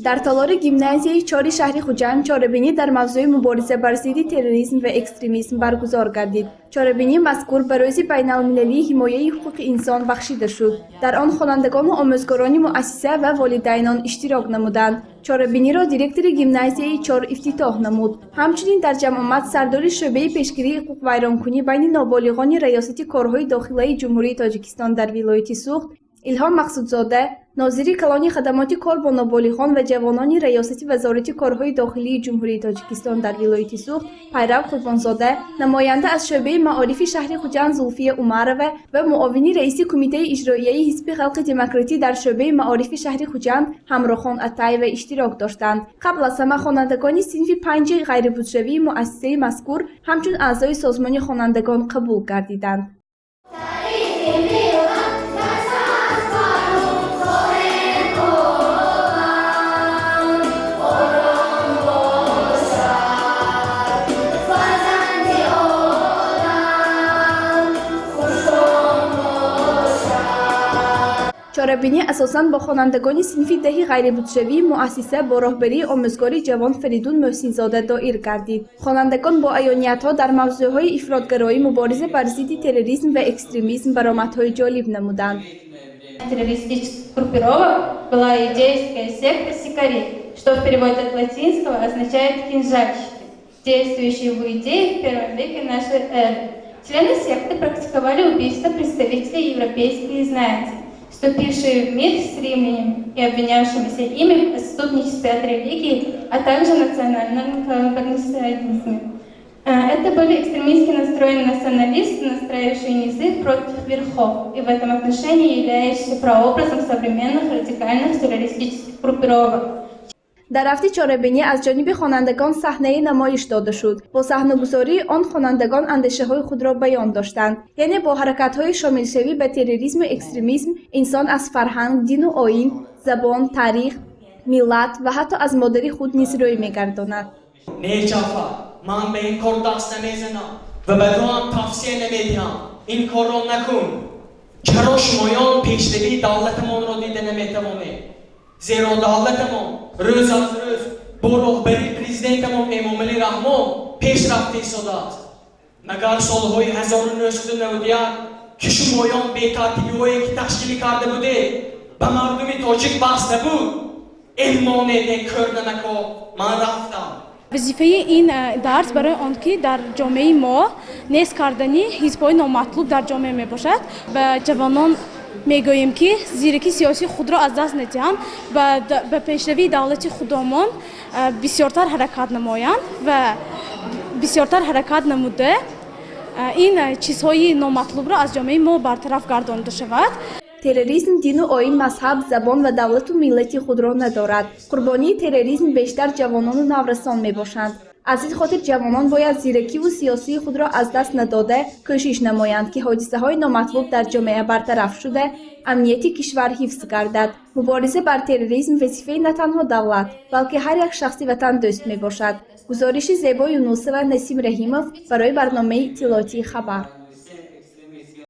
در تالار گیمنازیای 4 شهر خوجند چاره‌بینی در موضوع مبارزه بر ضد تروریسم و اکستریمیسم برگزار گردید. چاره‌بینی مذکور به روز بین‌المللی حمایت حقوق انسان بخشیده شد. در آن خوانندگان و آموزگاران مؤسسه و والدینان اشتراک نمودند. چاره‌بینی را دیرکتور گیمنازیای 4 افتتاح نمود. همچنین در جمع آمد سردار شعبه پیشگیری حقوق ویرانکنی بین نابالغان ریاست کارهای داخلی جمهوری تاجیکستان در ولایت سوخت، الهام مقصودزاده، ناظر کلان خدمات کار با نابالغان و جوانان ریاست وزارت کارهای داخلی جمهوری تاجیکستان در ولایت سوخت، پیرو قربانزاده، نماینده از شعبه معارف شهر خوجند زلفیه عمرova و معاون رئیس کمیته اجرایی حزب خلق دموکراتی در شعبه معارف شهر خوجند همراخان عطایی و اشتراک داشتند. قبل از همه خوانندگان صنف 5 غیربودجوی مؤسسه مذکور همچون اعضای سازمان خوانندگان قبول گردیدند. چاره‌بینی اساساً با خوانندگان صنف 10 غیربودجوی مؤسسه با راهبری آموزگار جوان فریدون محسن‌زاده دایر گردید. خوانندگان با عیانیت‌ها در موضوعهای افراط‌گرایی، مبارزه بر ضد تروریسم و اکستریمیسم برآمدهای جالب نمودند. Террористических группировок была идейская секта «Сикари», что в переводе от латинского означает «кинжальщики», действующие в идее в первом веке нашей эры. Члены секты практиковали убийство представителей европейской знати, вступившие в мир с римлянами и обвинявшимися ими в отступничестве от религии, а также национальном коллаборационизме. Это были экстремистски настроенные националисты, настраивающие низы против верхов, и в этом отношении являющиеся прообразом современных радикальных террористических группировок. در هفته چاره‌بینی از جانب خوانندگان صحنه نمایش داده شد. با صحنه‌گذاری آن خوانندگان اندیشه‌های خود را بیان داشتند. یعنی با حرکت‌های شامل‌شوی به تروریسم و اکستریمیسم انسان از فرهنگ، دین و آیین، زبان، تاریخ، ملت و حتی از مادر خود نیز روی می‌گرداند. من به این کار دست نمیزنم و به تو هم توصیه نمیدهم این کار را نکن. چرا شمایان پیشروی دولتمان را دیده نمیتوانید؟ زیرا دولتمان روز از روز با راهبری پرزیدنتمان امامعلی رحمان پیشرفت ایستاده است. مگر سالهای 1991 که شمایان بی‌ترتیبی‌هایی که تشکیل کرده بودید به مردم تاجیک بس نبود؟ این مانعه کار نمکا من رفتم. وظیفه این درس برای آنکه در جامعه ما نیست کردنی حزب‌های نامطلوب در جامعه می باشد و جوانان میگوییم که زیرکی سیاسی خود را از دست ندهند و به پیشروی دولت خودمان بسیارتر حرکت نمایند و بسیارتر حرکت نموده این چیزهای نامطلوب را از جامعه ما برطرف گردانده شود. تروریسم دین و آیین، مذهب، زبان و دولت و ملت خود را ندارد. قربانی تروریسم بیشتر جوانان و نورسان می باشند. از این خاطر جوانان باید زیرکی و سیاسی خود را از دست نداده کوشش نمایند که حادثه های نامطلوب در جامعه برطرف شده، امنیت کشور حفظ گردد. مبارزه بر تروریسم وظیفه نه تنها دولت بلکه هر یک شخص وطن دوست می باشد. گزارش زیبا یونوسه و نسیم رحیمov برای برنامه اطلاعاتی خبر.